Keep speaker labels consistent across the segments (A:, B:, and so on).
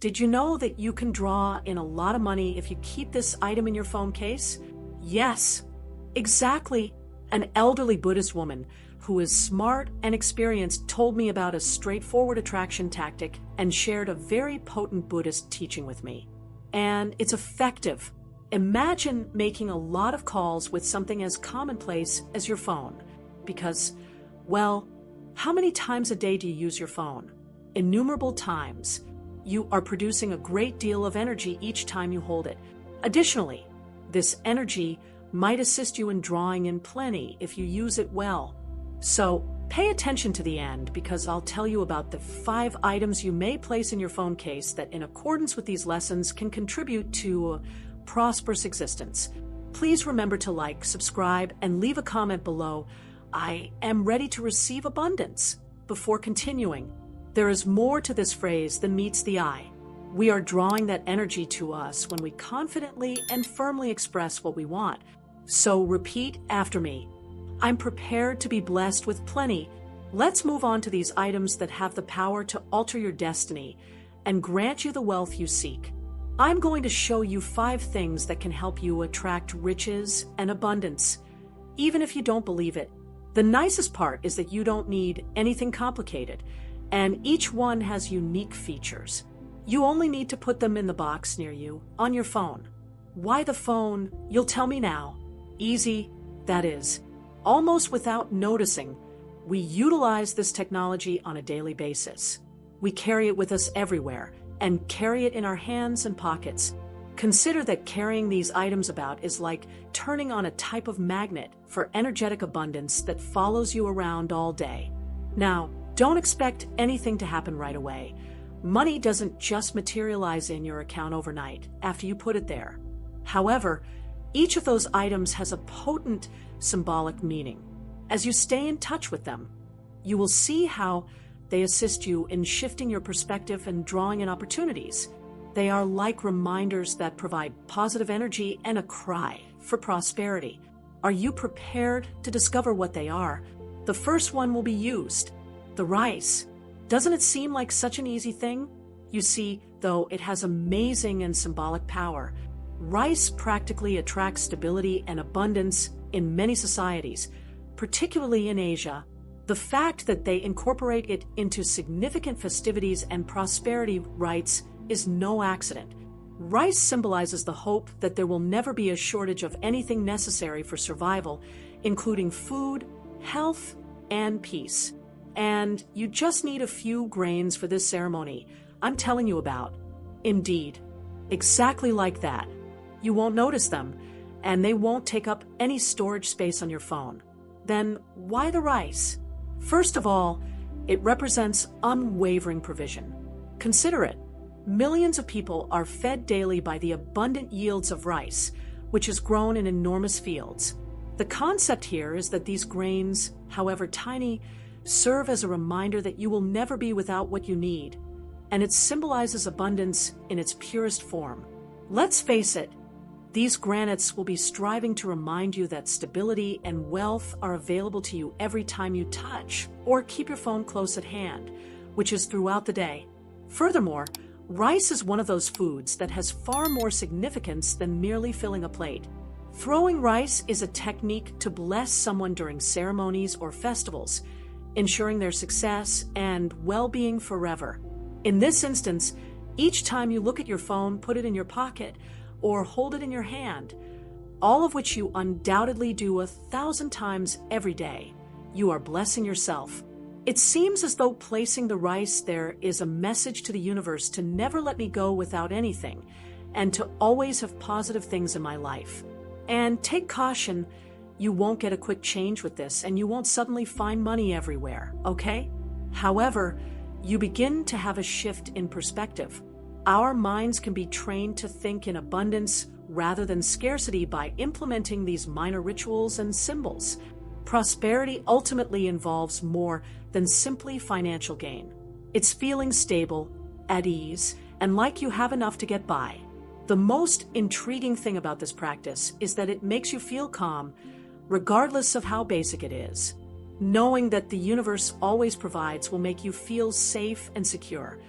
A: Did you know that you can draw in a lot of money if you keep this item in your phone case? Yes, exactly. An elderly Buddhist woman who is smart and experienced told me about a straightforward attraction tactic and shared a very potent Buddhist teaching with me. And it's effective. Imagine making a lot of calls with something as commonplace as your phone. Because, well, how many times a day do you use your phone? Innumerable times. You are producing a great deal of energy each time you hold it. Additionally, this energy might assist you in drawing in plenty if you use it well. So pay attention to the end, because I'll tell you about the 5 items you may place in your phone case that, in accordance with these lessons, can contribute to a prosperous existence. Please remember to like, subscribe, and leave a comment below. I am ready to receive abundance. Before continuing, there is more to this phrase than meets the eye. We are drawing that energy to us when we confidently and firmly express what we want. So repeat after me. I'm prepared to be blessed with plenty. Let's move on to these items that have the power to alter your destiny and grant you the wealth you seek. I'm going to show you 5 things that can help you attract riches and abundance, even if you don't believe it. The nicest part is that you don't need anything complicated, and each one has unique features. You only need to put them in the box near you on your phone. Why the phone? You'll tell me now. Easy, that is. Almost without noticing, we utilize this technology on a daily basis. We carry it with us everywhere and carry it in our hands and pockets. Consider that carrying these items about is like turning on a type of magnet for energetic abundance that follows you around all day. Now, don't expect anything to happen right away. Money doesn't just materialize in your account overnight after you put it there. However, each of those items has a potent symbolic meaning. As you stay in touch with them, you will see how they assist you in shifting your perspective and drawing in opportunities. They are like reminders that provide positive energy and a cry for prosperity. Are you prepared to discover what they are? The first one will be used. The rice. Doesn't it seem like such an easy thing? You see, though, it has amazing and symbolic power. Rice practically attracts stability and abundance in many societies, particularly in Asia. The fact that they incorporate it into significant festivities and prosperity rites is no accident. Rice symbolizes the hope that there will never be a shortage of anything necessary for survival, including food, health, and peace. And you just need a few grains for this ceremony I'm telling you about. Indeed, exactly like that. You won't notice them, and they won't take up any storage space on your phone. Then why the rice? First of all, it represents unwavering provision. Consider it. Millions of people are fed daily by the abundant yields of rice, which is grown in enormous fields. The concept here is that these grains, however tiny, serve as a reminder that you will never be without what you need, and it symbolizes abundance in its purest form. Let's face it, these granites will be striving to remind you that stability and wealth are available to you every time you touch or keep your phone close at hand, which is throughout the day. Furthermore, rice is one of those foods that has far more significance than merely filling a plate. Throwing rice is a technique to bless someone during ceremonies or festivals, ensuring their success and well-being forever. In this instance, each time you look at your phone, put it in your pocket, or hold it in your hand, all of which you undoubtedly do 1,000 times every day, you are blessing yourself. It seems as though placing the rice there is a message to the universe to never let me go without anything, and to always have positive things in my life. And take caution, you won't get a quick change with this, and you won't suddenly find money everywhere, okay? However, you begin to have a shift in perspective. Our minds can be trained to think in abundance rather than scarcity by implementing these minor rituals and symbols. Prosperity ultimately involves more than simply financial gain. It's feeling stable, at ease, and like you have enough to get by. The most intriguing thing about this practice is that it makes you feel calm, regardless of how basic it is. Knowing that the universe always provides will make you feel safe and secure.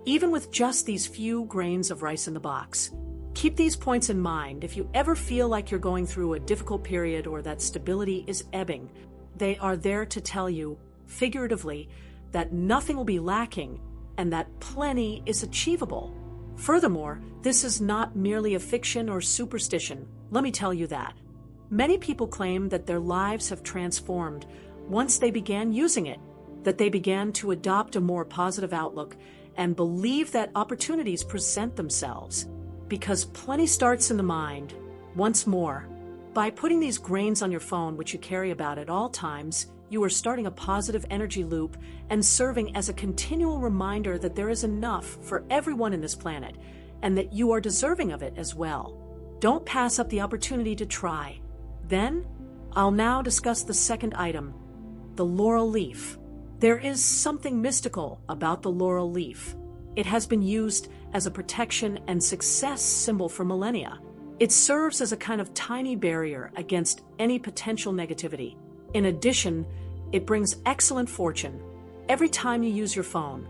A: even with just these few grains of rice in the box. Keep these points in mind if you ever feel like you're going through a difficult period or that stability is ebbing. They are there to tell you, figuratively, that nothing will be lacking and that plenty is achievable. Furthermore, this is not merely a fiction or superstition, let me tell you that. Many people claim that their lives have transformed once they began using it, that they began to adopt a more positive outlook and believe that opportunities present themselves. Because plenty starts in the mind. Once more, by putting these grains on your phone, which you carry about at all times, you are starting a positive energy loop and serving as a continual reminder that there is enough for everyone in this planet and that you are deserving of it as well. Don't pass up the opportunity to try. Then, I'll now discuss the second item, the laurel leaf. There is something mystical about the laurel leaf. It has been used as a protection and success symbol for millennia. It serves as a kind of tiny barrier against any potential negativity. In addition, it brings excellent fortune. Every time you use your phone,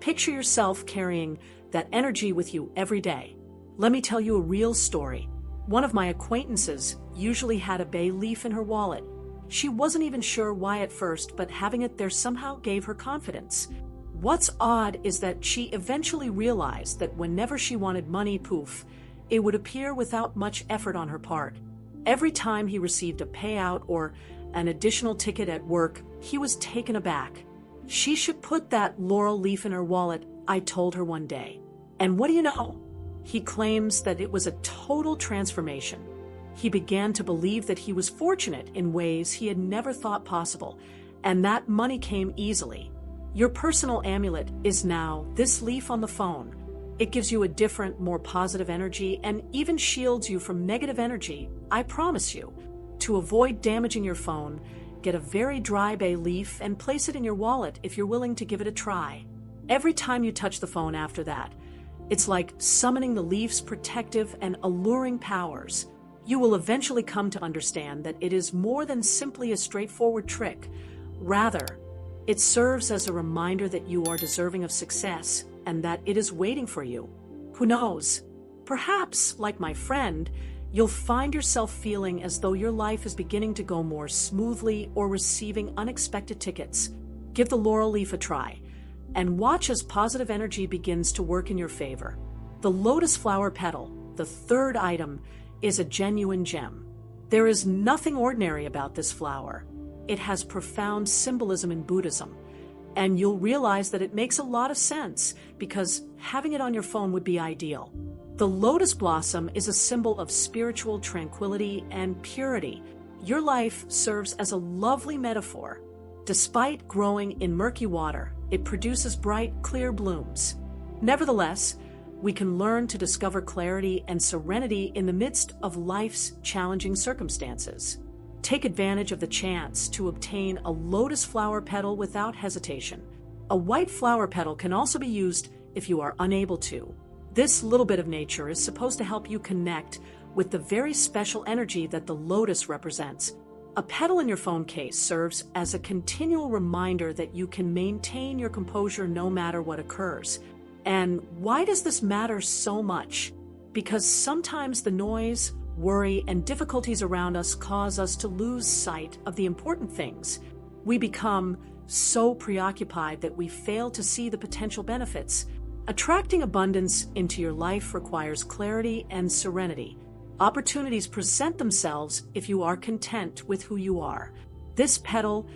A: picture yourself carrying that energy with you every day. Let me tell you a real story. One of my acquaintances usually had a bay leaf in her wallet. She wasn't even sure why at first, but having it there somehow gave her confidence. What's odd is that she eventually realized that whenever she wanted money, poof, it would appear without much effort on her part. Every time he received a payout or an additional ticket at work, he was taken aback. She should put that laurel leaf in her wallet, I told her one day. And what do you know? He claims that it was a total transformation. He began to believe that he was fortunate in ways he had never thought possible, and that money came easily. Your personal amulet is now this leaf on the phone. It gives you a different, more positive energy and even shields you from negative energy, I promise you. To avoid damaging your phone, get a very dry bay leaf and place it in your wallet if you're willing to give it a try. Every time you touch the phone after that, it's like summoning the leaf's protective and alluring powers. You will eventually come to understand that it is more than simply a straightforward trick. Rather, it serves as a reminder that you are deserving of success and that it is waiting for you. Who knows? Perhaps, like my friend, you'll find yourself feeling as though your life is beginning to go more smoothly or receiving unexpected tickets. Give the laurel leaf a try and watch as positive energy begins to work in your favor. The lotus flower petal, the third item, is a genuine gem. There is nothing ordinary about this flower. It has profound symbolism in Buddhism, and you'll realize that it makes a lot of sense because having it on your phone would be ideal. The lotus blossom is a symbol of spiritual tranquility and purity. Your life serves as a lovely metaphor. Despite growing in murky water, it produces bright, clear blooms. Nevertheless, we can learn to discover clarity and serenity in the midst of life's challenging circumstances. Take advantage of the chance to obtain a lotus flower petal without hesitation. A white flower petal can also be used if you are unable to. This little bit of nature is supposed to help you connect with the very special energy that the lotus represents. A petal in your phone case serves as a continual reminder that you can maintain your composure no matter what occurs. And why does this matter so much? Because sometimes the noise, worry, and difficulties around us cause us to lose sight of the important things. We become so preoccupied that we fail to see the potential benefits. Attracting abundance into your life requires clarity and serenity. Opportunities present themselves if you are content with who you are. This petal,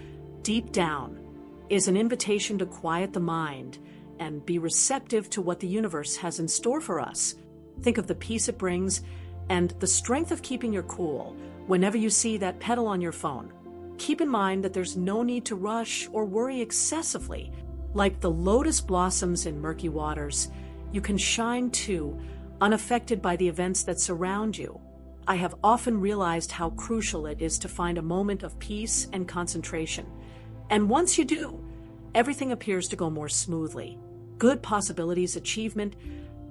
A: deep down, is an invitation to quiet the mind and be receptive to what the universe has in store for us. Think of the peace it brings and the strength of keeping your cool whenever you see that petal on your phone. Keep in mind that there's no need to rush or worry excessively. Like the lotus blossoms in murky waters, you can shine too, unaffected by the events that surround you. I have often realized how crucial it is to find a moment of peace and concentration. And once you do, everything appears to go more smoothly. Good possibilities, achievement,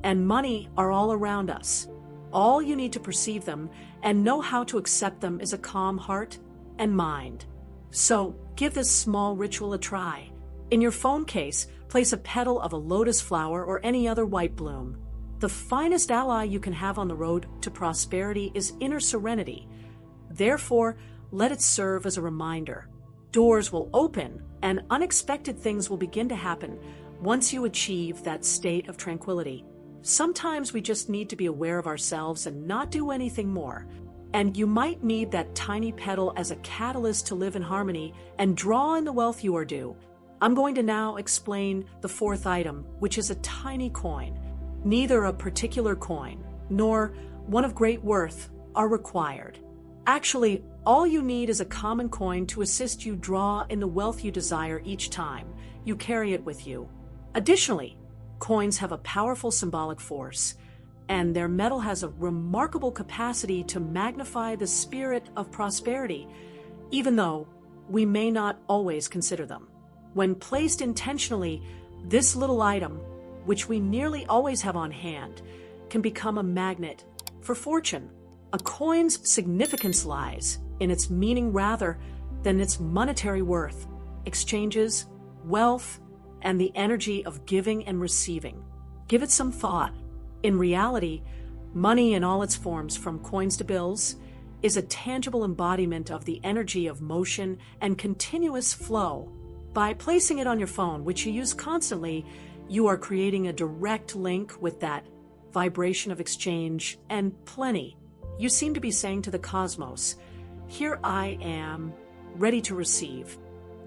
A: and money are all around us. All you need to perceive them and know how to accept them is a calm heart and mind. So give this small ritual a try. In your phone case, Place a petal of a lotus flower or any other white bloom. The finest ally you can have on the road to prosperity is inner serenity. Therefore, let it serve as a reminder. Doors will open and unexpected things will begin to happen once you achieve that state of tranquility. Sometimes we just need to be aware of ourselves and not do anything more. And you might need that tiny petal as a catalyst to live in harmony and draw in the wealth you are due. I'm going to now explain the fourth item, which is a tiny coin. Neither a particular coin nor one of great worth are required. Actually, all you need is a common coin to assist you draw in the wealth you desire each time you carry it with you. Additionally, coins have a powerful symbolic force, and their metal has a remarkable capacity to magnify the spirit of prosperity, even though we may not always consider them. When placed intentionally, this little item, which we nearly always have on hand, can become a magnet for fortune. A coin's significance lies in its meaning rather than its monetary worth, exchanges, wealth, and the energy of giving and receiving. Give it some thought. In reality, money in all its forms, from coins to bills, is a tangible embodiment of the energy of motion and continuous flow. By placing it on your phone, which you use constantly, you are creating a direct link with that vibration of exchange and plenty. You seem to be saying to the cosmos, "Here I am, ready to receive."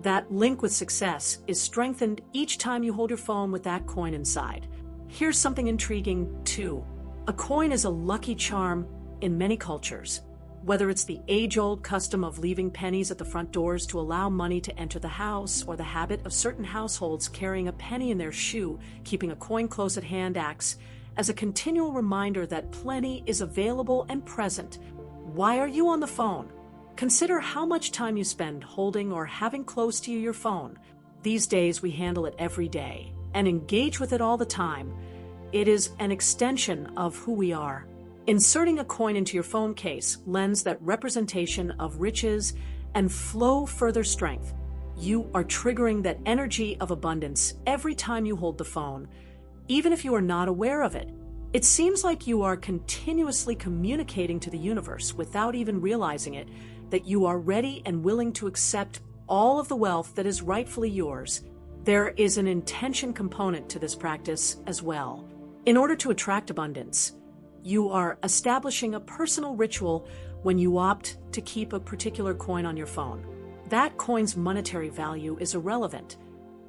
A: That link with success is strengthened each time you hold your phone with that coin inside. Here's something intriguing, too. A coin is a lucky charm in many cultures. Whether it's the age-old custom of leaving pennies at the front doors to allow money to enter the house, or the habit of certain households carrying a penny in their shoe, keeping a coin close at hand acts as a continual reminder that plenty is available and present. Why are you on the phone? Consider how much time you spend holding or having close to you your phone. These days we handle it every day and engage with it all the time. It is an extension of who we are. Inserting a coin into your phone case lends that representation of riches and flow further strength. You are triggering that energy of abundance every time you hold the phone, even if you are not aware of it. It seems like you are continuously communicating to the universe without even realizing it, that you are ready and willing to accept all of the wealth that is rightfully yours. There is an intention component to this practice as well. In order to attract abundance, you are establishing a personal ritual when you opt to keep a particular coin on your phone. That coin's monetary value is irrelevant.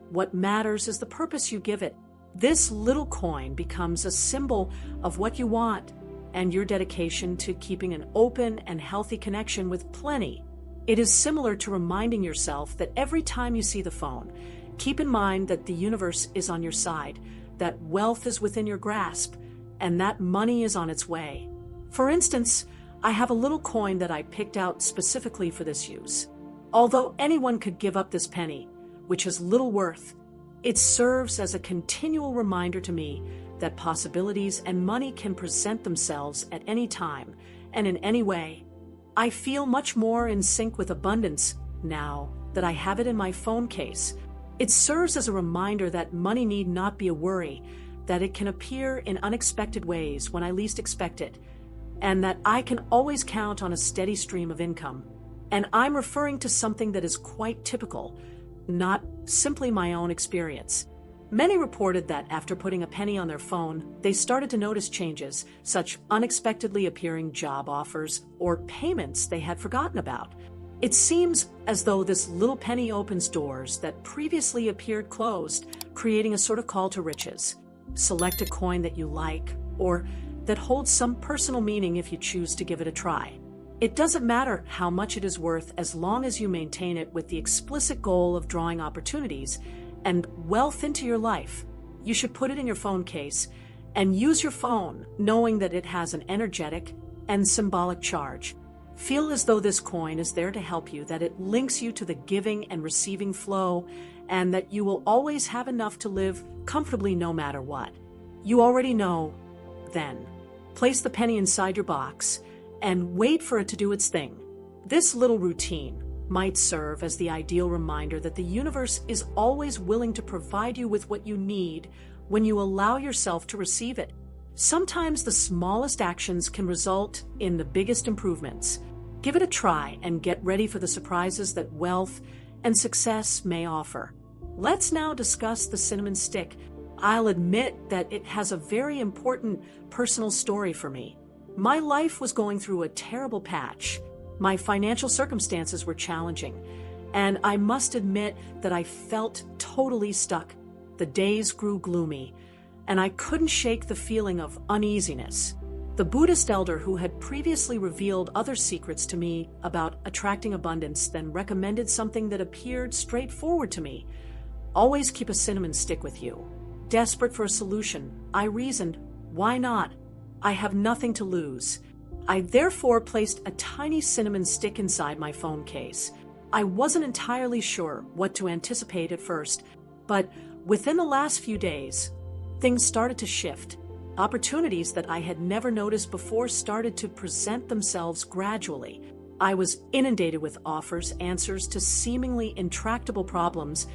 A: What matters is the purpose you give it. This little coin becomes a symbol of what you want and your dedication to keeping an open and healthy connection with plenty. It is similar to reminding yourself that every time you see the phone, keep in mind that the universe is on your side, that wealth is within your grasp, and that money is on its way. For instance, I have a little coin that I picked out specifically for this use. Although anyone could give up this penny, which has little worth, it serves as a continual reminder to me that possibilities and money can present themselves at any time and in any way. I feel much more in sync with abundance now that I have it in my phone case. It serves as a reminder that money need not be a worry, that it can appear in unexpected ways when I least expect it, and that I can always count on a steady stream of income. And I'm referring to something that is quite typical, not simply my own experience. Many reported that after putting a penny on their phone, they started to notice changes, such unexpectedly appearing job offers or payments they had forgotten about. It seems as though this little penny opens doors that previously appeared closed, creating a sort of call to riches. Select a coin that you like, or that holds some personal meaning if you choose to give it a try. It doesn't matter how much it is worth as long as you maintain it with the explicit goal of drawing opportunities and wealth into your life. You should put it in your phone case and use your phone knowing that it has an energetic and symbolic charge. Feel as though this coin is there to help you, that it links you to the giving and receiving flow, and that you will always have enough to live comfortably no matter what. You already know, then. Place the penny inside your box and wait for it to do its thing. This little routine, might serve as the ideal reminder that the universe is always willing to provide you with what you need when you allow yourself to receive it. Sometimes the smallest actions can result in the biggest improvements. Give it a try and get ready for the surprises that wealth and success may offer. Let's now discuss the cinnamon stick. I'll admit that it has a very important personal story for me. My life was going through a terrible patch. My financial circumstances were challenging, and I must admit that I felt totally stuck. The days grew gloomy, and I couldn't shake the feeling of uneasiness. The Buddhist elder who had previously revealed other secrets to me about attracting abundance then recommended something that appeared straightforward to me. Always keep a cinnamon stick with you. Desperate for a solution, I reasoned, why not? I have nothing to lose. I therefore placed a tiny cinnamon stick inside my phone case. I wasn't entirely sure what to anticipate at first, but within the last few days, things started to shift. Opportunities that I had never noticed before started to present themselves gradually. I was inundated with offers, answers to seemingly intractable problems,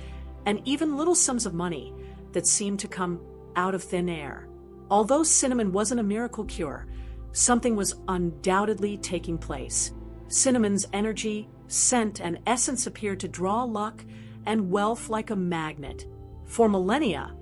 A: and even little sums of money that seemed to come out of thin air. Although cinnamon wasn't a miracle cure, something was undoubtedly taking place. Cinnamon's energy, scent, and essence appeared to draw luck and wealth like a magnet. For millennia,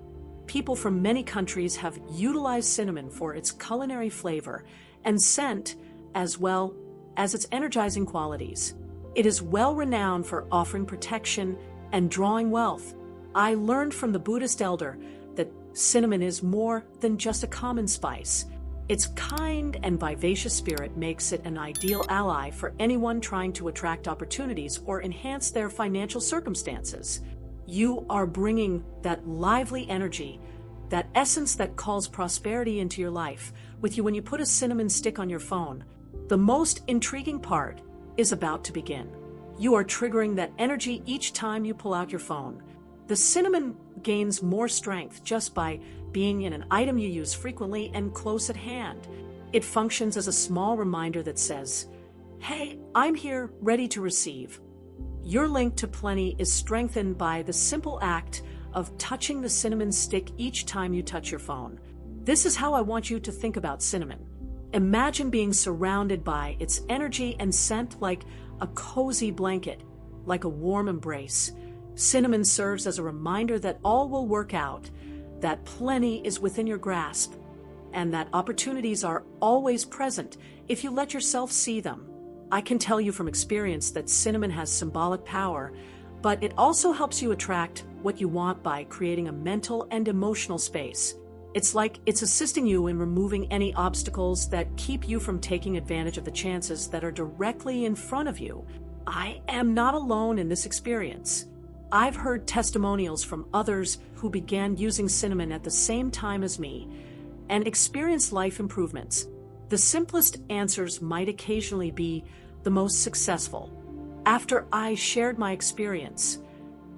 A: people from many countries have utilized cinnamon for its culinary flavor and scent, as well as its energizing qualities. It is well renowned for offering protection and drawing wealth. I learned from the Buddhist elder that cinnamon is more than just a common spice. Its kind and vivacious spirit makes it an ideal ally for anyone trying to attract opportunities or enhance their financial circumstances. You are bringing that lively energy, that essence that calls prosperity into your life, with you when you put a cinnamon stick on your phone. The most intriguing part is about to begin. You are triggering that energy each time you pull out your phone. The cinnamon gains more strength just by being in an item you use frequently and close at hand. It functions as a small reminder that says, "Hey, I'm here, ready to receive." Your link to plenty is strengthened by the simple act of touching the cinnamon stick each time you touch your phone. This is how I want you to think about cinnamon. Imagine being surrounded by its energy and scent like a cozy blanket, like a warm embrace. Cinnamon serves as a reminder that all will work out, that plenty is within your grasp, and that opportunities are always present if you let yourself see them. I can tell you from experience that cinnamon has symbolic power, but it also helps you attract what you want by creating a mental and emotional space. It's like it's assisting you in removing any obstacles that keep you from taking advantage of the chances that are directly in front of you. I am not alone in this experience. I've heard testimonials from others who began using cinnamon at the same time as me and experienced life improvements. The simplest answers might occasionally be the most successful. After I shared my experience,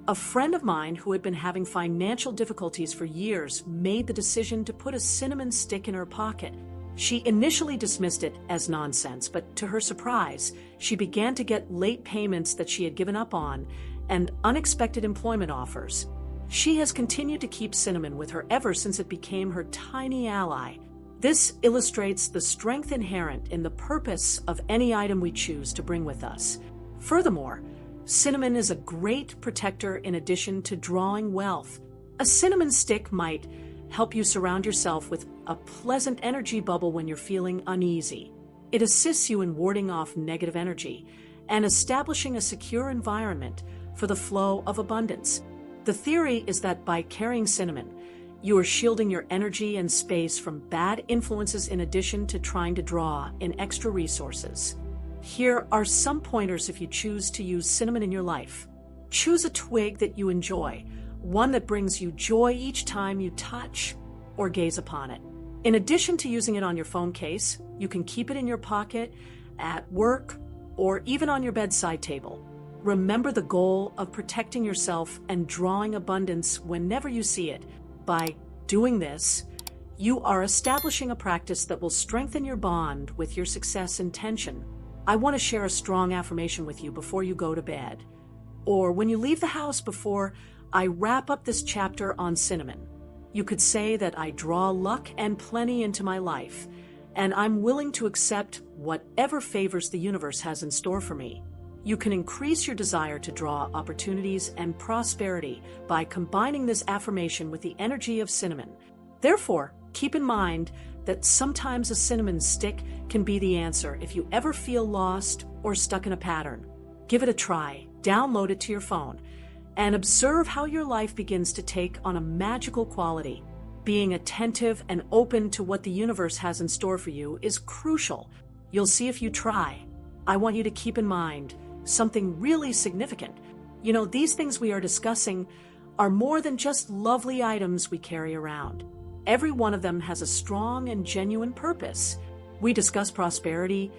A: a friend of mine who had been having financial difficulties for years made the decision to put a cinnamon stick in her pocket. She initially dismissed it as nonsense, but to her surprise, she began to get late payments that she had given up on and unexpected employment offers. She has continued to keep cinnamon with her ever since it became her tiny ally. This illustrates the strength inherent in the purpose of any item we choose to bring with us. Furthermore, cinnamon is a great protector in addition to drawing wealth. A cinnamon stick might help you surround yourself with a pleasant energy bubble when you're feeling uneasy. It assists you in warding off negative energy and establishing a secure environment for the flow of abundance. The theory is that by carrying cinnamon, you are shielding your energy and space from bad influences in addition to trying to draw in extra resources. Here are some pointers if you choose to use cinnamon in your life. Choose a twig that you enjoy, one that brings you joy each time you touch or gaze upon it. In addition to using it on your phone case, you can keep it in your pocket, at work, or even on your bedside table. Remember the goal of protecting yourself and drawing abundance whenever you see it. By doing this, you are establishing a practice that will strengthen your bond with your success intention. I want to share a strong affirmation with you before you go to bed. Or when you leave the house before I wrap up this chapter on cinnamon. You could say that I draw luck and plenty into my life, and I'm willing to accept whatever favors the universe has in store for me. You can increase your desire to draw opportunities and prosperity by combining this affirmation with the energy of cinnamon. Therefore, keep in mind that sometimes a cinnamon stick can be the answer if you ever feel lost or stuck in a pattern. Give it a try, download it to your phone, and observe how your life begins to take on a magical quality. Being attentive and open to what the universe has in store for you is crucial. You'll see if you try. I want you to keep in mind something really significant. You know, these things we are discussing are more than just lovely items we carry around. Every one of them has a strong and genuine purpose. We discuss prosperity,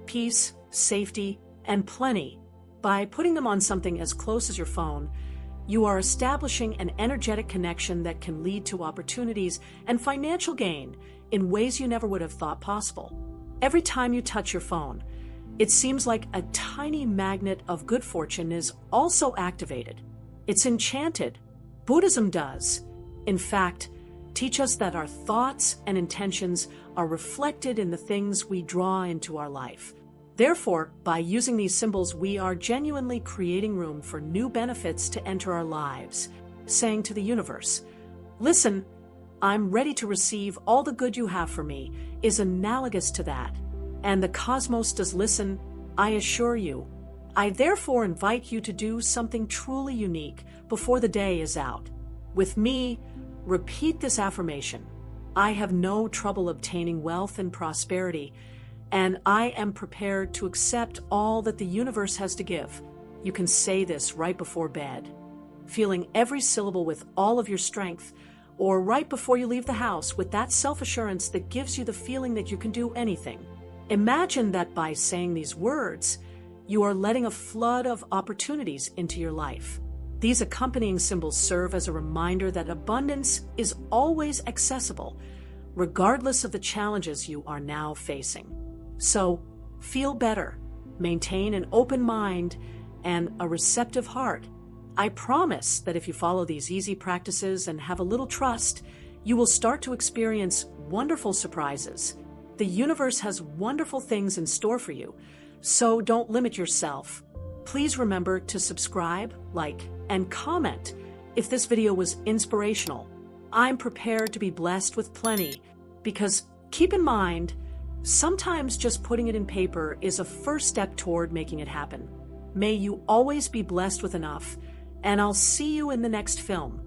A: peace, safety, and plenty. By putting them on something as close as your phone, you are establishing an energetic connection that can lead to opportunities and financial gain in ways you never would have thought possible. Every time you touch your phone, it seems like a tiny magnet of good fortune is also activated. It's enchanted. Buddhism does, in fact, teach us that our thoughts and intentions are reflected in the things we draw into our life. Therefore, by using these symbols, we are genuinely creating room for new benefits to enter our lives, saying to the universe, "Listen, I'm ready to receive all the good you have for me," is analogous to that. And the cosmos does listen, I assure you. I therefore invite you to do something truly unique before the day is out. With me, repeat this affirmation. I have no trouble obtaining wealth and prosperity, and I am prepared to accept all that the universe has to give. You can say this right before bed, feeling every syllable with all of your strength, or right before you leave the house with that self-assurance that gives you the feeling that you can do anything. Imagine that by saying these words, you are letting a flood of opportunities into your life. These accompanying symbols serve as a reminder that abundance is always accessible, regardless of the challenges you are now facing. So, feel better, maintain an open mind and a receptive heart. I promise that if you follow these easy practices and have a little trust, you will start to experience wonderful surprises. The universe has wonderful things in store for you, so don't limit yourself. Please remember to subscribe, like, and comment if this video was inspirational. I'm prepared to be blessed with plenty, because keep in mind, sometimes just putting it in paper is a first step toward making it happen. May you always be blessed with enough, and I'll see you in the next film.